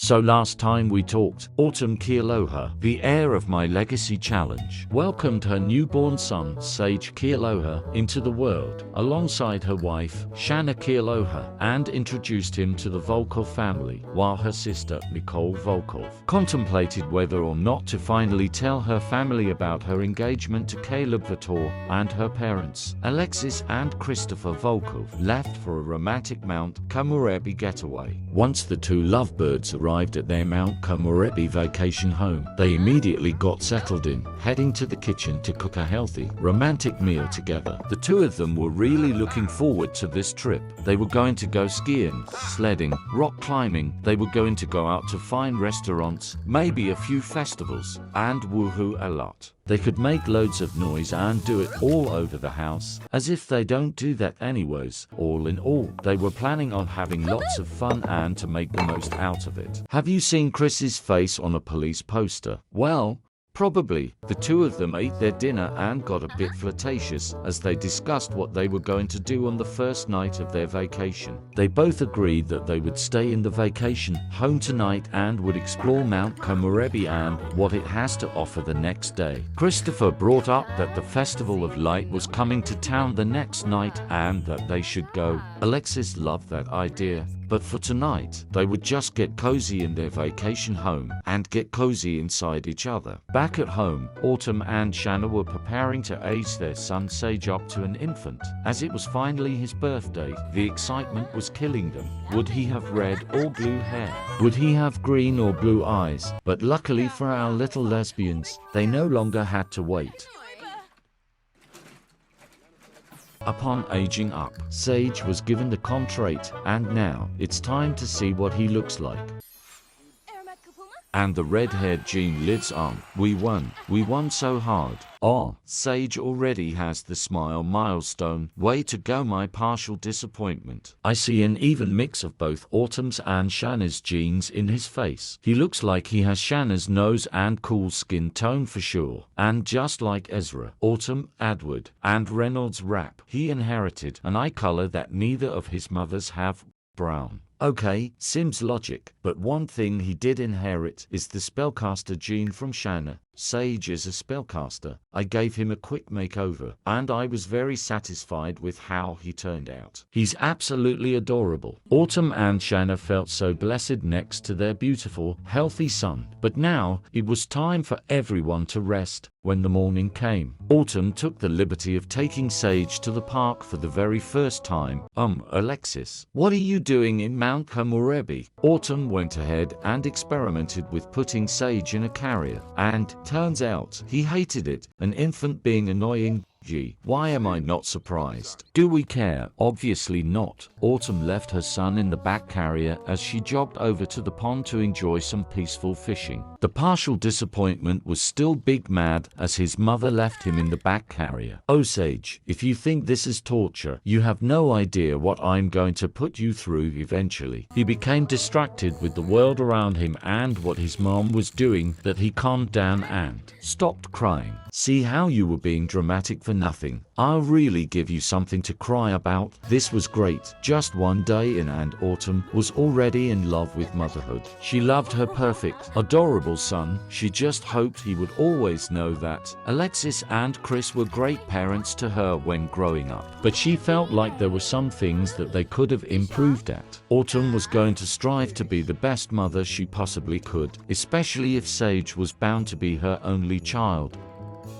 So last time we talked, Autumn Kealoha, the heir of my legacy challenge, welcomed her newborn son, Sage Kealoha, into the world, alongside her wife, Shanna Kealoha, and introduced him to the Volkov family, while her sister, Nicole Volkov, contemplated whether or not to finally tell her family about her engagement to Caleb Vitor, and her parents, Alexis and Kristopher Volkov, left for a romantic Mount Komorebi getaway. Once the two lovebirds arrived at their Mount Komorebi vacation home, they immediately got settled in, heading to the kitchen to cook a healthy, romantic meal together. The two of them were really looking forward to this trip. They were going to go skiing, sledding, rock climbing, they were going to go out to fine restaurants, maybe a few festivals, and woohoo a lot. They could make loads of noise and do it all over the house, as if they don't do that anyways. All in all, they were planning on having lots of fun and to make the most out of it. Have you seen Chris's face on a police poster? Well, probably. The two of them ate their dinner and got a bit flirtatious as they discussed what they were going to do on the first night of their vacation. They both agreed that they would stay in the vacation home tonight and would explore Mount Komorebi and what it has to offer the next day. Kristopher brought up that the Festival of Light was coming to town the next night and that they should go. Alexis loved that idea. But for tonight, they would just get cozy in their vacation home and get cozy inside each other. Back at home, Autumn and Shanna were preparing to age their son Sage up to an infant. As it was finally his birthday, the excitement was killing them. Would he have red or blue hair? Would he have green or blue eyes? But luckily for our little lesbians, they no longer had to wait. Upon aging up, Sage was given the contract, and now it's time to see what he looks like. And the red-haired gene lives on. We won so hard. Oh, Sage already has the smile milestone. Way to go, my partial disappointment. I see an even mix of both Autumn's and Shanna's genes in his face. He looks like he has Shanna's nose and cool skin tone for sure. And just like Ezra, Autumn, Edward, and Reynolds' rap, he inherited an eye color that neither of his mothers have: brown. Okay, Sims logic, but one thing he did inherit is the spellcaster gene from Shanna. Sage is a spellcaster. I gave him a quick makeover, and I was very satisfied with how he turned out. He's absolutely adorable. Autumn and Shanna felt so blessed next to their beautiful, healthy son. But now, it was time for everyone to rest. When the morning came, Autumn took the liberty of taking Sage to the park for the very first time. Alexis, what are you doing in Mount Komorebi? Autumn went ahead and experimented with putting Sage in a carrier, and turns out he hated it. An infant being annoying. Gee, why am I not surprised? Do we care? Obviously not. Autumn left her son in the back carrier as she jogged over to the pond to enjoy some peaceful fishing. The partial disappointment was still big mad as his mother left him in the back carrier. Oh Sage, if you think this is torture, you have no idea what I'm going to put you through eventually. He became distracted with the world around him and what his mom was doing that he calmed down and stopped crying. See how you were being dramatic for nothing. I'll really give you something to cry about. This was great. Just one day in and Autumn was already in love with motherhood. She loved her perfect, adorable son. She just hoped he would always know that. Alexis and Chris were great parents to her when growing up, but she felt like there were some things that they could have improved at. Autumn was going to strive to be the best mother she possibly could, especially if Sage was bound to be her only child.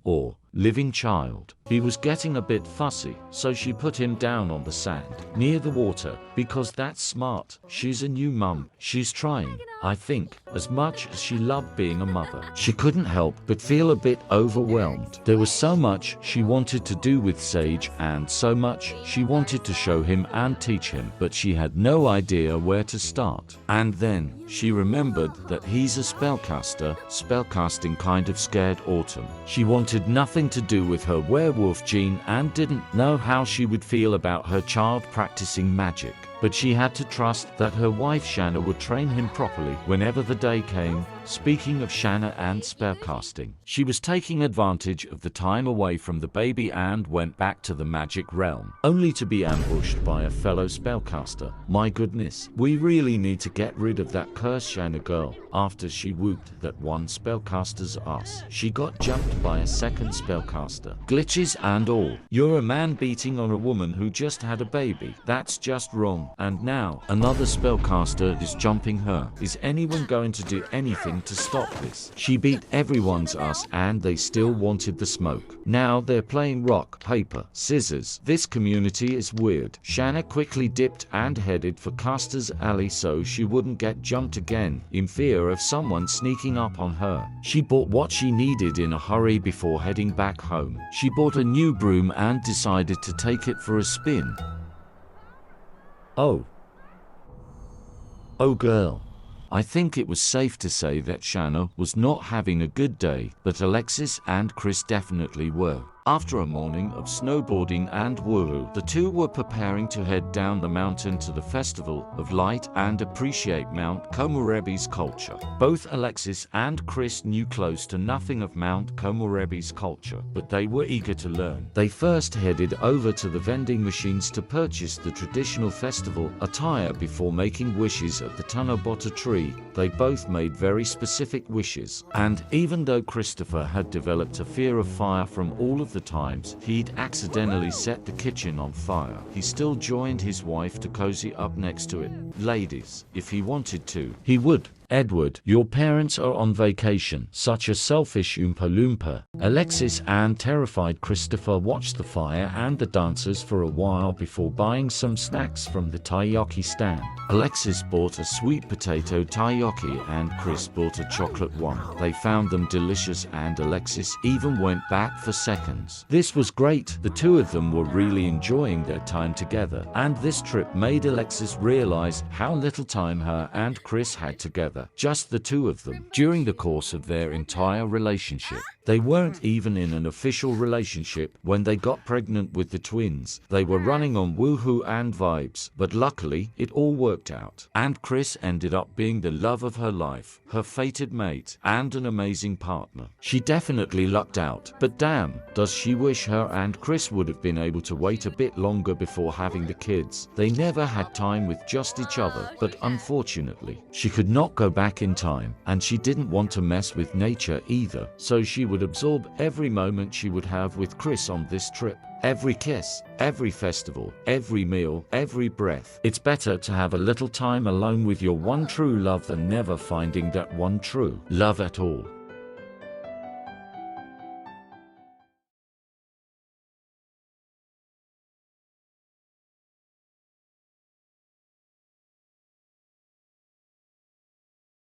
Or living child. He was getting a bit fussy, so she put him down on the sand, near the water, because that's smart. She's a new mum. She's trying, I think, as much as she loved being a mother. She couldn't help but feel a bit overwhelmed. There was so much she wanted to do with Sage and so much she wanted to show him and teach him, but she had no idea where to start. And then she remembered that he's a spellcaster. Spellcasting kind of scared Autumn. She wanted nothing to do with her werewolf gene and didn't know how she would feel about her child practicing magic. But she had to trust that her wife Shanna would train him properly whenever the day came. Speaking of Shanna and spellcasting, she was taking advantage of the time away from the baby and went back to the magic realm, only to be ambushed by a fellow spellcaster. My goodness, we really need to get rid of that cursed Shanna girl. After she whooped that one spellcaster's ass, she got jumped by a second spellcaster. Glitches and all. You're a man beating on a woman who just had a baby. That's just wrong. And now, another spellcaster is jumping her. Is anyone going to do anything to stop this? She beat everyone's ass and they still wanted the smoke. Now they're playing rock, paper, scissors. This community is weird. Shanna quickly dipped and headed for Caster's alley so she wouldn't get jumped again, in fear of someone sneaking up on her. She bought what she needed in a hurry before heading back home. She bought a new broom and decided to take it for a spin. Oh girl. I think it was safe to say that Shanna was not having a good day, but Alexis and Chris definitely were. After a morning of snowboarding and woohoo, the two were preparing to head down the mountain to the Festival of Light and appreciate Mount Komorebi's culture. Both Alexis and Chris knew close to nothing of Mount Komorebi's culture, but they were eager to learn. They first headed over to the vending machines to purchase the traditional festival attire before making wishes at the Tanobata tree. They both made very specific wishes, and even though Kristopher had developed a fear of fire from all of the times he'd accidentally set the kitchen on fire, he still joined his wife to cozy up next to it. Ladies, if he wanted to, he would. Edward, your parents are on vacation. Such a selfish Oompa Loompa. Alexis and terrified Kristopher watched the fire and the dancers for a while before buying some snacks from the taiyaki stand. Alexis bought a sweet potato taiyaki and Chris bought a chocolate one. They found them delicious and Alexis even went back for seconds. This was great. The two of them were really enjoying their time together, and this trip made Alexis realize how little time her and Chris had together. Just the two of them. During the course of their entire relationship. They weren't even in an official relationship when they got pregnant with the twins. They were running on woohoo and vibes, but luckily it all worked out. And Chris ended up being the love of her life, her fated mate, and an amazing partner. She definitely lucked out, but damn, does she wish her and Chris would have been able to wait a bit longer before having the kids. They never had time with just each other, but unfortunately, she could not go back in time, and she didn't want to mess with nature either, so she would absorb every moment she would have with Chris on this trip. Every kiss, every festival, every meal, every breath. It's better to have a little time alone with your one true love than never finding that one true love at all.